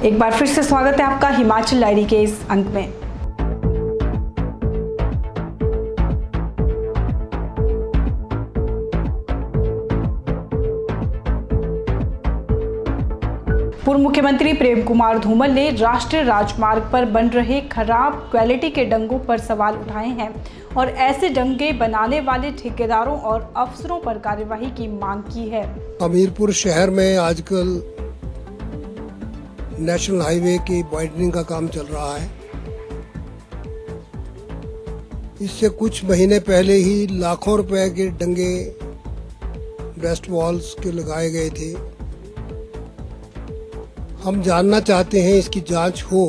एक बार फिर से स्वागत है आपका हिमाचल डायरी के इस अंक में। पूर्व मुख्यमंत्री प्रेम कुमार धूमल ने राष्ट्रीय राजमार्ग पर बन रहे खराब क्वालिटी के डंगों पर सवाल उठाए हैं और ऐसे डंगे बनाने वाले ठेकेदारों और अफसरों पर कार्यवाही की मांग की है। हमीरपुर शहर में आजकल नेशनल हाईवे की वाइडनिंग का काम चल रहा है। इससे कुछ महीने पहले ही लाखों रुपए के डंगे ब्रेस्ट वॉल्स के लगाए गए थे। हम जानना चाहते हैं, इसकी जांच हो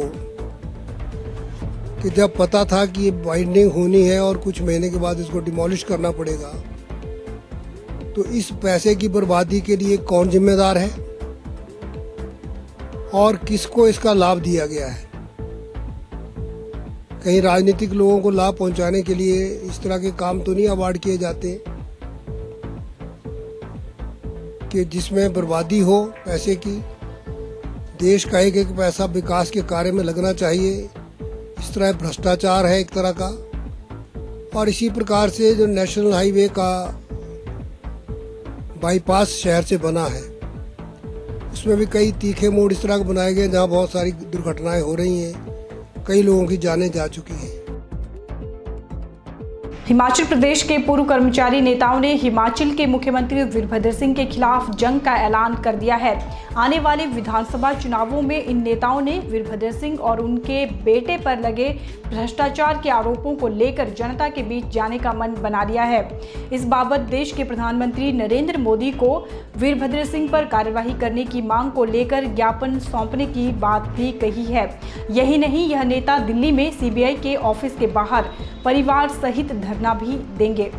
कि जब पता था कि ये वाइडनिंग होनी है और कुछ महीने के बाद इसको डिमोलिश करना पड़ेगा, तो इस पैसे की बर्बादी के लिए कौन जिम्मेदार है और किसको इसका लाभ दिया गया है। कहीं राजनीतिक लोगों को लाभ पहुंचाने के लिए इस तरह के काम तो नहीं अवार्ड किए जाते कि जिसमें बर्बादी हो पैसे की। देश का एक एक पैसा विकास के कार्य में लगना चाहिए। इस तरह भ्रष्टाचार है एक तरह का। और इसी प्रकार से जो नेशनल हाईवे का बाईपास शहर से बना है, उसमें भी कई तीखे मोड़ इस तरह के बनाए गए जहां बहुत सारी दुर्घटनाएं हो रही हैं, कई लोगों की जानें जा चुकी हैं। हिमाचल प्रदेश के पूर्व कर्मचारी नेताओं ने हिमाचल के मुख्यमंत्री वीरभद्र सिंह के खिलाफ जंग का ऐलान कर दिया है। आने वाले विधानसभा चुनावों में इन नेताओं ने वीरभद्र सिंह और उनके बेटे पर लगे भ्रष्टाचार के आरोपों को लेकर जनता के बीच जाने का मन बना लिया है। इस बाबत देश के प्रधानमंत्री नरेंद्र मोदी को वीरभद्र सिंह पर कार्यवाही करने की मांग को लेकर ज्ञापन सौंपने की बात भी कही है। यही नहीं, यह नेता दिल्ली में सीबीआई के ऑफिस के बाहर परिवार सहित धरना भी देंगे।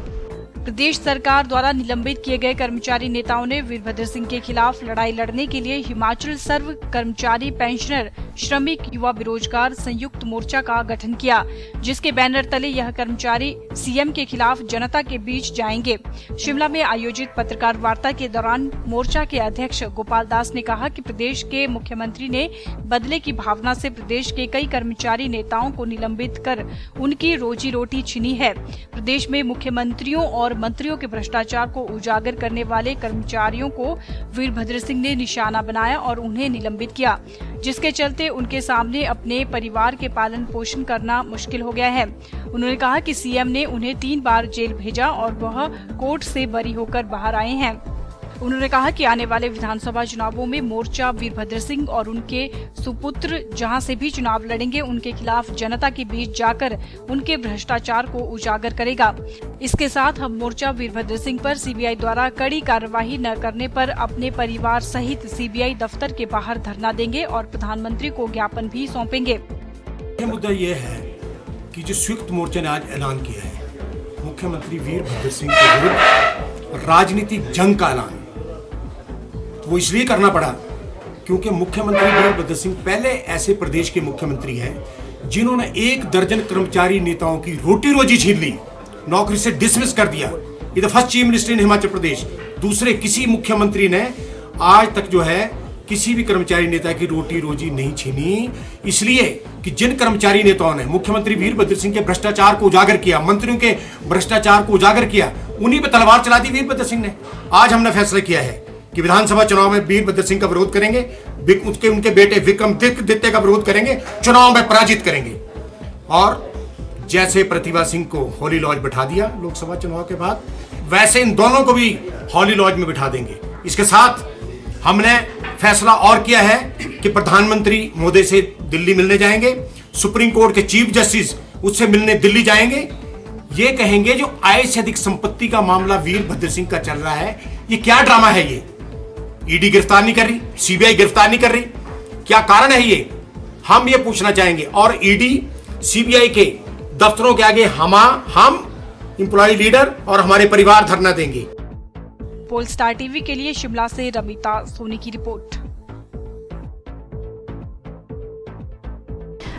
प्रदेश सरकार द्वारा निलंबित किए गए कर्मचारी नेताओं ने वीरभद्र सिंह के खिलाफ लड़ाई लड़ने के लिए हिमाचल सर्व कर्मचारी पेंशनर श्रमिक युवा बेरोजगार संयुक्त मोर्चा का गठन किया, जिसके बैनर तले यह कर्मचारी सीएम के खिलाफ जनता के बीच जाएंगे। शिमला में आयोजित पत्रकार वार्ता के दौरान मोर्चा के अध्यक्ष गोपाल दास ने कहा कि प्रदेश के मुख्यमंत्री ने बदले की भावना से प्रदेश के कई कर्मचारी नेताओं को निलंबित कर उनकी रोजी रोटी छीनी है। प्रदेश में मुख्यमंत्रियों और मंत्रियों के भ्रष्टाचार को उजागर करने वाले कर्मचारियों को वीरभद्र सिंह ने निशाना बनाया और उन्हें निलंबित किया, जिसके चलते उनके सामने अपने परिवार के पालन पोषण करना मुश्किल हो गया है। उन्होंने कहा कि सीएम ने उन्हें 3 बार जेल भेजा और वह कोर्ट से बरी होकर बाहर आए हैं। उन्होंने कहा कि आने वाले विधानसभा चुनावों में मोर्चा वीरभद्र सिंह और उनके सुपुत्र जहां से भी चुनाव लड़ेंगे, उनके खिलाफ जनता के बीच जाकर उनके भ्रष्टाचार को उजागर करेगा। इसके साथ हम मोर्चा वीरभद्र सिंह पर सीबीआई द्वारा कड़ी कार्यवाही न करने पर अपने परिवार सहित सीबीआई दफ्तर के बाहर धरना देंगे और प्रधानमंत्री को ज्ञापन भी सौंपेंगे। मुद्दा ये है कि जो संयुक्त मोर्चा ने आज ऐलान किया है, मुख्यमंत्री वीरभद्र सिंह के विरुद्ध राजनीतिक जंग का ऐलान, वो इसलिए करना पड़ा क्योंकि मुख्यमंत्री वीरभद्र सिंह पहले ऐसे प्रदेश के मुख्यमंत्री हैं जिन्होंने 1 दर्जन कर्मचारी नेताओं की रोटी रोजी छीन ली, नौकरी से डिसमिस कर दिया। ये the first chief minister in Himachal Pradesh. दूसरे किसी मुख्यमंत्री ने आज तक जो है किसी भी कर्मचारी नेता की रोटी रोजी नहीं छीनी, इसलिए कि जिन कर्मचारी नेताओं ने मुख्यमंत्री वीरभद्र सिंह के भ्रष्टाचार को उजागर किया, मंत्रियों के भ्रष्टाचार को उजागर किया, उन्हीं पर तलवार चला दी वीरभद्र सिंह ने। आज हमने फैसला किया है कि विधानसभा चुनाव में वीरभद्र सिंह का विरोध करेंगे, उनके बेटे विक्रमादित्य का विरोध करेंगे, चुनाव में पराजित करेंगे। और जैसे प्रतिभा सिंह को हॉली लॉज बिठा दिया लोकसभा चुनाव के बाद, वैसे इन दोनों को भी हॉली लॉज में बिठा देंगे। इसके साथ हमने फैसला और किया है कि प्रधानमंत्री मोदी से दिल्ली मिलने जाएंगे, सुप्रीम कोर्ट के चीफ जस्टिस उससे मिलने दिल्ली जाएंगे। ये कहेंगे जो आय से अधिक संपत्ति का मामला वीरभद्र सिंह का चल रहा है, ये क्या ड्रामा है, ये ईडी गिरफ्तार नहीं कर रही, सीबीआई गिरफ्तार नहीं कर रही, क्या कारण है ये, हम ये पूछना चाहेंगे। और ईडी सीबीआई के दफ्तरों के आगे हम एम्प्लॉय लीडर और हमारे परिवार धरना देंगे। पोलस्टार टीवी के लिए शिमला से रमिता सोनी की रिपोर्ट।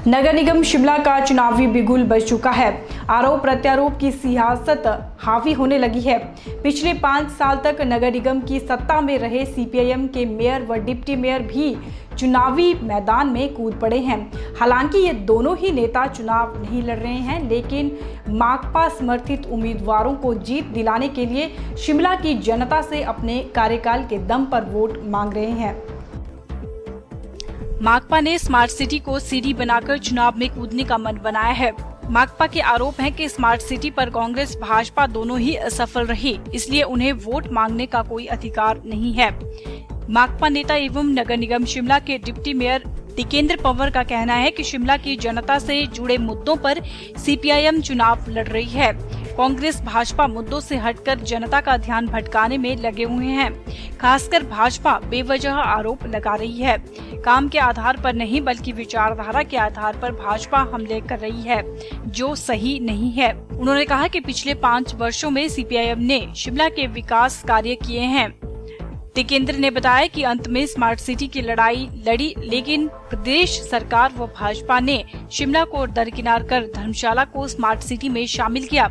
नगर निगम शिमला का चुनावी बिगुल बज चुका है। आरोप प्रत्यारोप की सियासत हावी होने लगी है। पिछले 5 साल तक नगर निगम की सत्ता में रहे सीपीआईएम के मेयर व डिप्टी मेयर भी चुनावी मैदान में कूद पड़े हैं। हालांकि ये दोनों ही नेता चुनाव नहीं लड़ रहे हैं, लेकिन माकपा समर्थित उम्मीदवारों को जीत दिलाने के लिए शिमला की जनता से अपने कार्यकाल के दम पर वोट मांग रहे हैं। माकपा ने स्मार्ट सिटी को सीढ़ी बनाकर चुनाव में कूदने का मन बनाया है। माकपा के आरोप है कि स्मार्ट सिटी पर कांग्रेस भाजपा दोनों ही असफल रही, इसलिए उन्हें वोट मांगने का कोई अधिकार नहीं है। माकपा नेता एवं नगर निगम शिमला के डिप्टी मेयर टिकेंद्र पंवर का कहना है कि शिमला की जनता से जुड़े मुद्दों पर सीपीआईएम चुनाव लड़ रही है। कांग्रेस भाजपा मुद्दों से हटकर जनता का ध्यान भटकाने में लगे हुए हैं। खासकर भाजपा बेवजह आरोप लगा रही है। काम के आधार पर नहीं बल्कि विचारधारा के आधार पर भाजपा हमले कर रही है, जो सही नहीं है। उन्होंने कहा कि पिछले 5 वर्षों में सीपीआईएम ने शिमला के विकास कार्य किए हैं। टिकेंद्र ने बताया कि अंत में स्मार्ट सिटी की लड़ाई लड़ी, लेकिन प्रदेश सरकार व भाजपा ने शिमला को दरकिनार कर धर्मशाला को स्मार्ट सिटी में शामिल किया।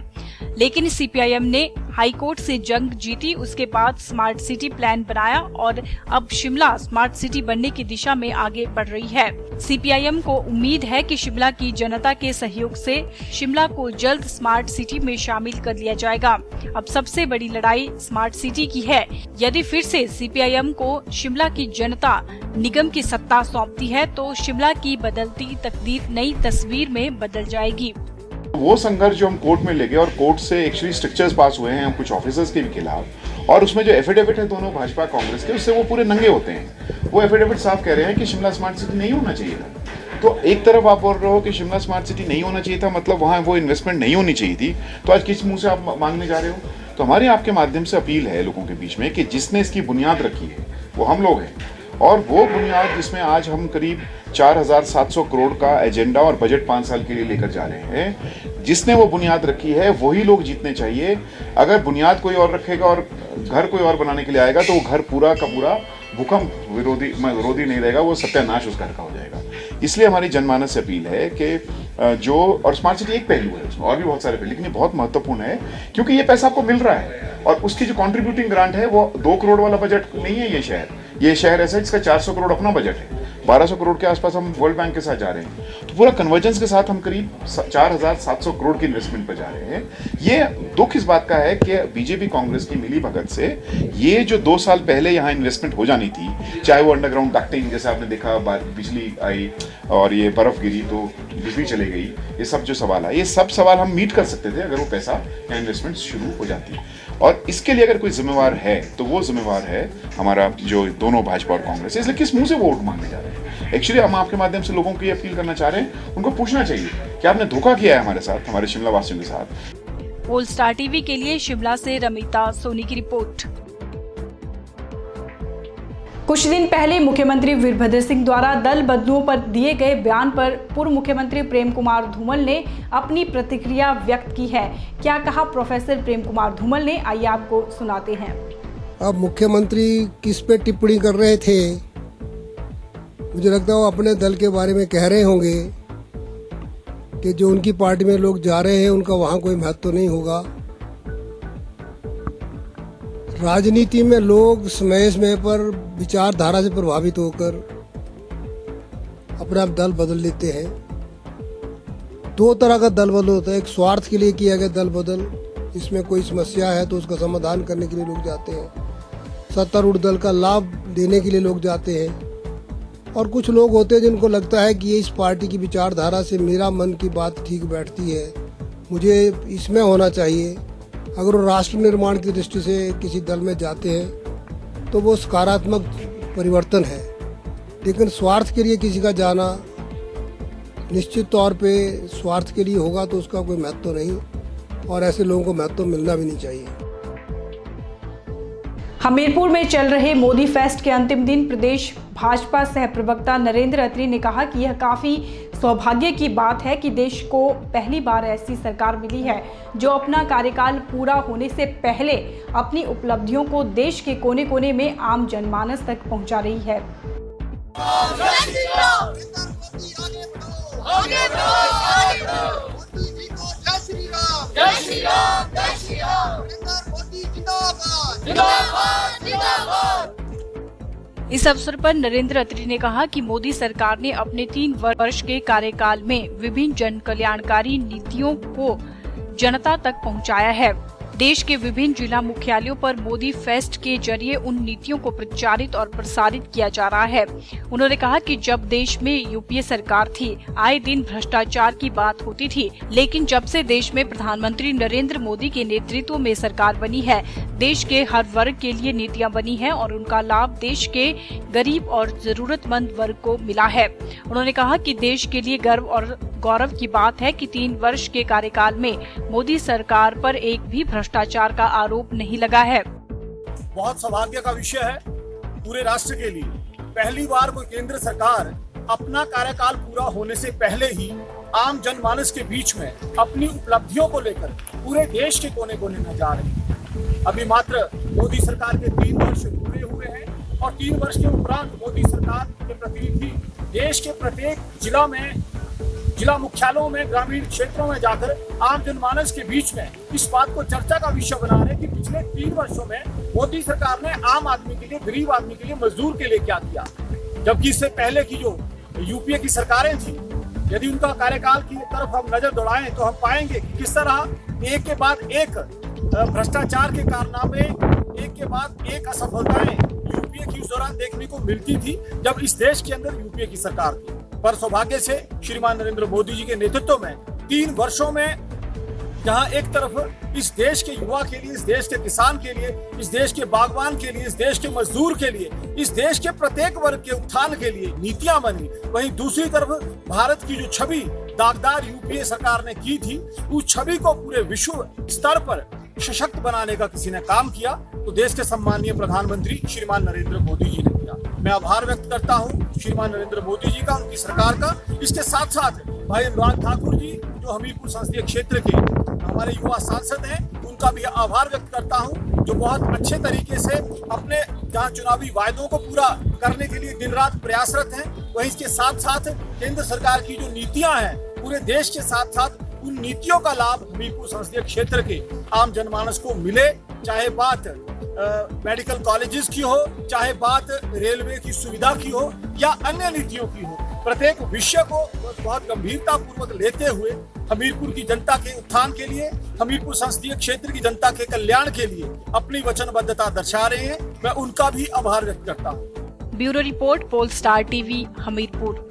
लेकिन सीपीआईएम ने हाईकोर्ट से जंग जीती, उसके बाद स्मार्ट सिटी प्लान बनाया और अब शिमला स्मार्ट सिटी बनने की दिशा में आगे बढ़ रही है। सीपीआईएम को उम्मीद है कि शिमला की जनता के सहयोग से शिमला को जल्द स्मार्ट सिटी में शामिल कर लिया जाएगा। अब सबसे बड़ी लड़ाई स्मार्ट सिटी की है। यदि फिर से सीपीआईएम को शिमला की जनता निगम की सत्ता सौंपती है तो शिमला की बदलती तकदीर नई तस्वीर में बदल जाएगी। वो संघर्ष जो हम कोर्ट में ले गए और कोर्ट से एक्चुअली स्ट्रक्चर्स पास हुए हैं हम कुछ ऑफिसर्स के भी खिलाफ, और उसमें जो एफिडेविट है दोनों भाजपा कांग्रेस के, उससे वो पूरे नंगे होते हैं। वो एफिडेविट साफ कह रहे हैं कि शिमला स्मार्ट सिटी नहीं होना चाहिए था। तो एक तरफ आप बोल रहे हो कि शिमला स्मार्ट सिटी नहीं होना चाहिए था, मतलब वहाँ वो इन्वेस्टमेंट नहीं होनी चाहिए थी, तो आज किस मुंह से आप मांगने जा रहे हो? तो हमारे आपके माध्यम से अपील है लोगों के बीच में कि जिसने इसकी बुनियाद रखी है वो हम लोग हैं, और वो बुनियाद जिसमें आज हम करीब 4700 करोड़ का एजेंडा और बजट 5 साल के लिए लेकर जा रहे हैं, जिसने वो बुनियाद रखी है वही लोग जीतने चाहिए। अगर बुनियाद कोई और रखेगा और घर कोई और बनाने के लिए आएगा तो वो घर पूरा का पूरा भूकंप विरोधी नहीं रहेगा, वो सत्यानाश उस घर का हो जाएगा। इसलिए हमारी जनमानस से अपील है कि जो, और स्मार्ट सिटी एक पहलू है, उसमें और भी बहुत सारे पहलू, लेकिन ये बहुत महत्वपूर्ण है क्योंकि ये पैसा आपको मिल रहा है और उसकी जो कॉन्ट्रीब्यूटिंग ग्रांट है वो 2 करोड़ वाला बजट नहीं है। ये शहर ऐसा है जिसका 400 करोड़ अपना बजट है, 1200 करोड़ के आसपास हम वर्ल्ड बैंक के साथ जा रहे हैं। तो पूरा कन्वर्जेंस के साथ हम करीब 4700 करोड़ की इन्वेस्टमेंट पर जा रहे हैं। ये दुख इस बात का है कि बीजेपी कांग्रेस की मिली भगत से ये जो 2 साल पहले यहाँ इन्वेस्टमेंट हो जानी थी, चाहे वो अंडरग्राउंड डक्टिंग, जैसे आपने देखा बिजली आई और ये बर्फ गिरी तो बिजली चली गई, ये सब जो सवाल है, ये सब सवाल हम मीट कर सकते थे अगर वो पैसा या इन्वेस्टमेंट शुरू हो जाती। और इसके लिए अगर कोई जिम्मेवार है तो वो जिम्मेवार है हमारा जो दोनों भाजपा और कांग्रेस, इसलिए किस मुंह से वोट मांगने जा रहे हैं? एक्चुअली हम आपके माध्यम से लोगों को ये अपील करना चाह रहे हैं, उनको पूछना चाहिए कि आपने धोखा किया है हमारे साथ, हमारे शिमला वासियों के साथ। पोल स्टार टीवी के लिए शिमला से रमिता सोनी की रिपोर्ट। कुछ दिन पहले मुख्यमंत्री वीरभद्र सिंह द्वारा दल बदलुओं पर दिए गए बयान पर पूर्व मुख्यमंत्री प्रेम कुमार धूमल ने अपनी प्रतिक्रिया व्यक्त की है। क्या कहा प्रोफेसर प्रेम कुमार धूमल ने, आइए आपको सुनाते हैं। अब मुख्यमंत्री किस पे टिप्पणी कर रहे थे, मुझे लगता है वो अपने दल के बारे में कह रहे होंगे कि जो उनकी पार्टी में लोग जा रहे हैं उनका वहाँ कोई महत्व नहीं होगा। राजनीति में लोग समय पर विचारधारा से प्रभावित होकर अपना दल बदल लेते हैं। 2 तरह का दल बदल होता है, एक स्वार्थ के लिए किया गया दल बदल, इसमें कोई समस्या है तो उसका समाधान करने के लिए लोग जाते हैं, सत्तारूढ़ दल का लाभ देने के लिए लोग जाते हैं, और कुछ लोग होते हैं जिनको लगता है कि ये इस पार्टी की विचारधारा से मेरा मन की बात ठीक बैठती है, मुझे इसमें होना चाहिए। अगर वो राष्ट्र निर्माण की दृष्टि से किसी दल में जाते हैं तो वो सकारात्मक परिवर्तन है, लेकिन स्वार्थ के लिए किसी का जाना निश्चित तौर पे स्वार्थ के लिए होगा तो उसका कोई महत्व नहीं, और ऐसे लोगों को महत्व मिलना भी नहीं चाहिए। हमीरपुर में चल रहे मोदी फेस्ट के अंतिम दिन प्रदेश भाजपा सह प्रवक्ता नरेंद्र अत्री ने कहा कि यह काफी सौभाग्य की बात है कि देश को पहली बार ऐसी सरकार मिली है जो अपना कार्यकाल पूरा होने से पहले अपनी उपलब्धियों को देश के कोने कोने में आम जनमानस तक पहुंचा रही है। इस अवसर पर नरेंद्र अत्री ने कहा कि मोदी सरकार ने अपने 3 वर्ष के कार्यकाल में विभिन्न जन कल्याणकारी नीतियों को जनता तक पहुंचाया है। देश के विभिन्न जिला मुख्यालयों पर मोदी फेस्ट के जरिए उन नीतियों को प्रचारित और प्रसारित किया जा रहा है। उन्होंने कहा कि जब देश में यूपीए सरकार थी, आए दिन भ्रष्टाचार की बात होती थी, लेकिन जब से देश में प्रधानमंत्री नरेंद्र मोदी के नेतृत्व में सरकार बनी है, देश के हर वर्ग के लिए नीतियां बनी हैं और उनका लाभ देश के गरीब और जरूरतमंद वर्ग को मिला है। उन्होंने कहा कि देश के लिए गर्व और गौरव की बात है कि 3 वर्ष के कार्यकाल में मोदी सरकार पर एक भी भ्रष्टाचार का आरोप नहीं लगा है। बहुत सौभाग्य का विषय है पूरे राष्ट्र के लिए। पहली बार कोई केंद्र सरकार अपना कार्यकाल पूरा होने से पहले ही आम जनमानस के बीच में अपनी उपलब्धियों को लेकर पूरे देश के कोने कोने में जा रही है। अभी मात्र मोदी सरकार के 3 वर्ष पूरे हुए हैं और 3 वर्ष के उपरांत मोदी सरकार के प्रतिनिधि देश के प्रत्येक जिला मुख्यालयों में, ग्रामीण क्षेत्रों में जाकर आम जनमानस के बीच में इस बात को चर्चा का विषय बना रहे कि पिछले 3 वर्षों में मोदी सरकार ने आम आदमी के लिए, गरीब आदमी के लिए, मजदूर के लिए क्या किया। जबकि इससे पहले की जो यूपीए की सरकारें थी, यदि उनका कार्यकाल की तरफ हम नजर दौड़ाएं तो हम पाएंगे कि किस तरह एक के बाद एक भ्रष्टाचार के कारनामे, एक के बाद एक असफलताएं यूपीए की उस दौरान देखने को मिलती थी जब इस देश के अंदर यूपीए की सरकार थी। पर सौभाग्य से श्रीमान नरेंद्र मोदी जी के नेतृत्व में 3 वर्षों में जहां एक तरफ इस देश के युवा के लिए, इस देश के किसान के लिए, इस देश के बागवान के लिए, इस देश के मजदूर के लिए, इस देश के प्रत्येक वर्ग के उत्थान के लिए नीतियां बनी, वहीं दूसरी तरफ भारत की जो छवि दागदार यूपीए सरकार ने की थी, उस छवि को पूरे विश्व स्तर पर सशक्त बनाने का किसी ने काम किया तो देश के सम्मानीय प्रधानमंत्री श्रीमान नरेंद्र मोदी जी ने किया। मैं आभार व्यक्त करता हूं श्रीमान नरेंद्र मोदी जी का, उनकी सरकार का। इसके साथ साथ भाई अनुराग ठाकुर जी जो हमीरपुर संसदीय क्षेत्र के हमारे युवा सांसद हैं, उनका भी आभार व्यक्त करता हूं, जो बहुत अच्छे तरीके से अपने जहां चुनावी वायदों को पूरा करने के लिए दिन रात प्रयासरत हैं, वहीं इसके साथ साथ केंद्र सरकार की जो नीतियां हैं पूरे देश के साथ साथ उन नीतियों का लाभ हमीरपुर संसदीय क्षेत्र के आम जनमानस को मिले। चाहे बात मेडिकल कॉलेजेस की हो, चाहे बात रेलवे की सुविधा की हो या अन्य नीतियों की हो, प्रत्येक विषय को बहुत गंभीरता पूर्वक लेते हुए हमीरपुर की जनता के उत्थान के लिए, हमीरपुर संसदीय क्षेत्र की जनता के कल्याण के लिए अपनी वचनबद्धता दर्शा रहे हैं। मैं उनका भी आभार व्यक्त करता हूँ। Bureau report, pole star TV, Hamirpur.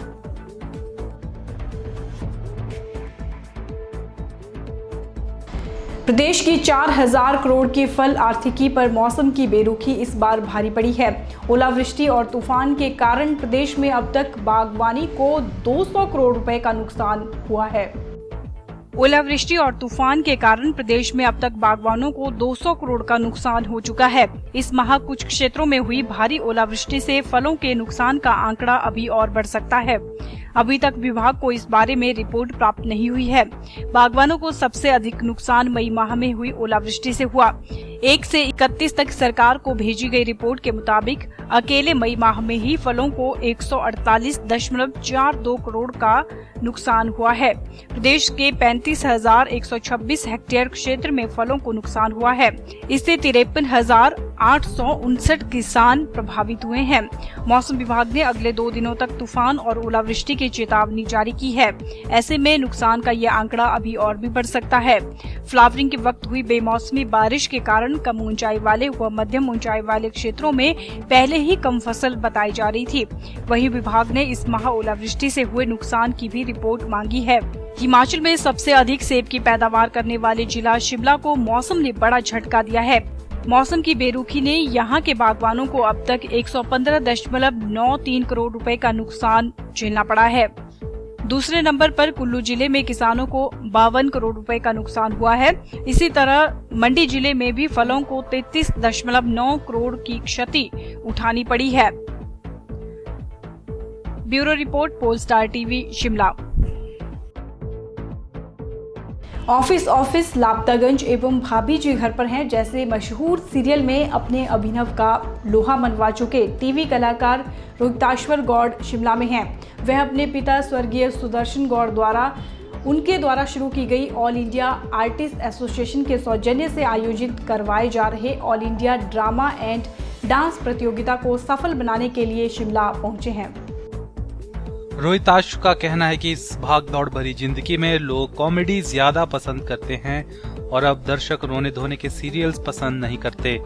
प्रदेश की 4000 करोड़ की फल आर्थिकी पर मौसम की बेरुखी इस बार भारी पड़ी है। ओलावृष्टि और तूफान के कारण प्रदेश में अब तक बागवानी को 200 करोड़ रुपए का नुकसान हुआ है। ओलावृष्टि और तूफान के कारण प्रदेश में अब तक बागवानों को 200 करोड़ का नुकसान हो चुका है। इस माह कुछ क्षेत्रों में हुई भारी ओलावृष्टि से फलों के नुकसान का आंकड़ा अभी और बढ़ सकता है। अभी तक विभाग को इस बारे में रिपोर्ट प्राप्त नहीं हुई है। बागवानों को सबसे अधिक नुकसान मई माह में हुई ओलावृष्टि से हुआ। 1 से 31 तक सरकार को भेजी गई रिपोर्ट के मुताबिक अकेले मई माह में ही फलों को 148.42 करोड़ का नुकसान हुआ है। प्रदेश के 35,126 हेक्टेयर क्षेत्र में फलों को नुकसान हुआ है। इससे 53,859 किसान प्रभावित हुए हैं। मौसम विभाग ने अगले 2 दिनों तक तूफान और ओलावृष्टि की चेतावनी जारी की है। ऐसे में नुकसान का ये आंकड़ा अभी और भी बढ़ सकता है। फ्लावरिंग के वक्त हुई बेमौसमी बारिश के कारण कम ऊंचाई वाले व मध्यम ऊंचाई वाले क्षेत्रों में पहले ही कम फसल बताई जा रही थी। वहीं विभाग ने इस माह ओलावृष्टि से हुए नुकसान की भी रिपोर्ट मांगी है। हिमाचल में सबसे अधिक सेब की पैदावार करने वाले जिला शिमला को मौसम ने बड़ा झटका दिया है। मौसम की बेरुखी ने यहां के बागवानों को अब तक 115.93 करोड़ रुपए का नुकसान झेलना पड़ा है। दूसरे नंबर पर कुल्लू जिले में किसानों को 52 करोड़ रुपए का नुकसान हुआ है। इसी तरह मंडी जिले में भी फलों को 33.9 करोड़ की क्षति उठानी पड़ी है। Bureau report, pole star TV, Shimla. Office Lapataganj एवं भाभी जी घर पर हैं जैसे मशहूर सीरियल में अपने अभिनव का लोहा मनवा चुके टीवी कलाकार रोहिताश्वर गौड़ शिमला में हैं। वह अपने पिता स्वर्गीय सुदर्शन गौड़ द्वारा उनके द्वारा शुरू की गई ऑल इंडिया आर्टिस्ट एसोसिएशन के सौजन्य से आयोजित करवाए जा रहे all India drama and dance प्रतियोगिता को सफल बनाने के लिए शिमला पहुंचे हैं। रोहिताशु का कहना है कि इस भागदौड़ भरी जिंदगी में लोग कॉमेडी ज्यादा पसंद करते हैं और अब दर्शक रोने धोने के सीरियल्स पसंद नहीं करते।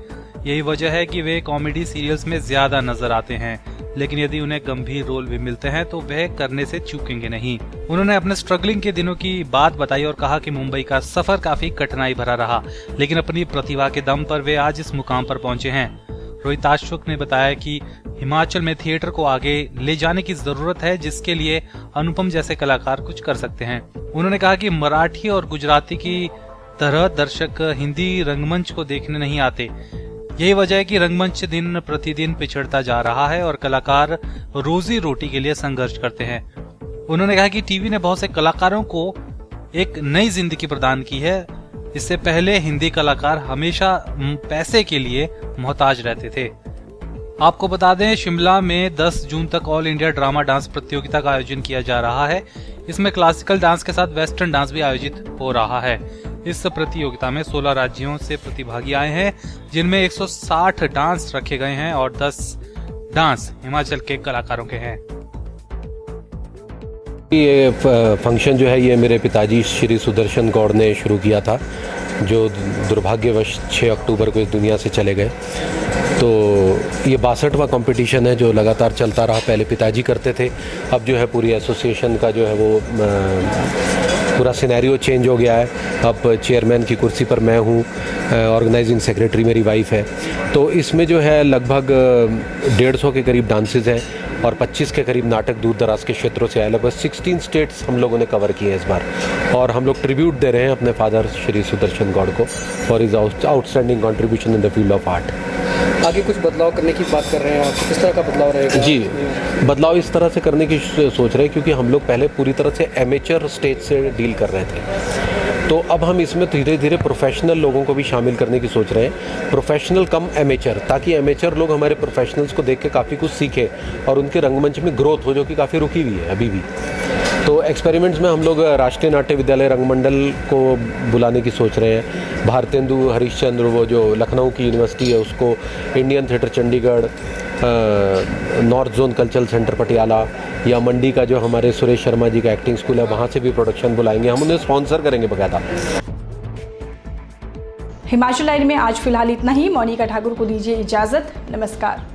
यही वजह है कि वे कॉमेडी सीरियल्स में ज्यादा नजर आते हैं, लेकिन यदि उन्हें गंभीर रोल भी मिलते हैं तो वह करने से चूकेंगे नहीं। उन्होंने अपने स्ट्रगलिंग के दिनों की बात बताई और कहा कि मुंबई का सफर काफी कठिनाई भरा रहा, लेकिन अपनी प्रतिभा के दम पर वे आज इस मुकाम पर पहुंचे हैं। रोहिताशु ने बताया कि हिमाचल में थिएटर को आगे ले जाने की जरूरत है, जिसके लिए अनुपम जैसे कलाकार कुछ कर सकते हैं। उन्होंने कहा कि मराठी और गुजराती की तरह दर्शक हिंदी रंगमंच को देखने नहीं आते। यही वजह है कि रंगमंच दिन प्रतिदिन पिछड़ता जा रहा है और कलाकार रोजी रोटी के लिए संघर्ष करते हैं। उन्होंने कहा कि टीवी ने बहुत से कलाकारों को एक नई जिंदगी प्रदान की है। इससे पहले हिंदी कलाकार हमेशा पैसे के लिए मोहताज रहते थे। आपको बता दें, शिमला में 10 जून तक ऑल इंडिया ड्रामा डांस प्रतियोगिता का आयोजन किया जा रहा है। इसमें क्लासिकल डांस के साथ वेस्टर्न डांस भी आयोजित हो रहा है। इस प्रतियोगिता में 16 राज्यों से प्रतिभागी आए हैं, जिनमें 160 डांस रखे गए हैं और 10 डांस हिमाचल के कलाकारों के हैं। ये फंक्शन जो है ये मेरे पिताजी श्री सुदर्शन गौड़ ने शुरू किया था, जो दुर्भाग्यवश 6 अक्टूबर को इस दुनिया से चले गए। तो ये 62वां कंपटीशन है जो लगातार चलता रहा। पहले पिताजी करते थे, अब जो है पूरी एसोसिएशन का जो है वो पूरा सिनेरियो चेंज हो गया है। अब चेयरमैन की कुर्सी पर मैं हूँ, ऑर्गेनाइजिंग सेक्रेटरी मेरी वाइफ है। तो इसमें जो है लगभग 150 के करीब डांसेस हैं और 25 के करीब नाटक दूर दराज के क्षेत्रों से आए। लगभग 16 स्टेट्स हम लोगों ने कवर किए हैं इस बार, और हम लोग ट्रिब्यूट दे रहे हैं अपने फादर श्री सुदर्शन गौड़ को for his outstanding contribution in the field of art. आगे कुछ बदलाव करने की बात कर रहे हैं आप, किस तरह का बदलाव रहेगा? जी, बदलाव इस तरह से करने की सोच रहे हैं क्योंकि हम लोग पहले पूरी तरह से एमेचर स्टेज से डील कर रहे थे। तो अब हम इसमें धीरे धीरे प्रोफेशनल लोगों को भी शामिल करने की सोच रहे हैं, प्रोफेशनल कम एमेचर, ताकि एमेचर लोग हमारे प्रोफेशनल्स को देख के काफ़ी कुछ सीखें और उनके रंगमंच में ग्रोथ हो, जो कि काफ़ी रुकी हुई है अभी भी। तो एक्सपेरिमेंट्स में हम लोग राष्ट्रीय नाट्य विद्यालय रंगमंडल को बुलाने की सोच रहे हैं। भारतेंदु हरिश्चंद्र, वो जो लखनऊ की यूनिवर्सिटी है, उसको, Indian theatre Chandigarh, north zone cultural centre Patiala, या मंडी का जो हमारे सुरेश शर्मा जी का एक्टिंग स्कूल है, वहाँ से भी प्रोडक्शन बुलाएंगे। हम उन्हें स्पॉन्सर करेंगे बकायदा। हिमाचल लाइन में आज फिलहाल इतना ही। मोनिका ठाकुर को दीजिए इजाजत। नमस्कार।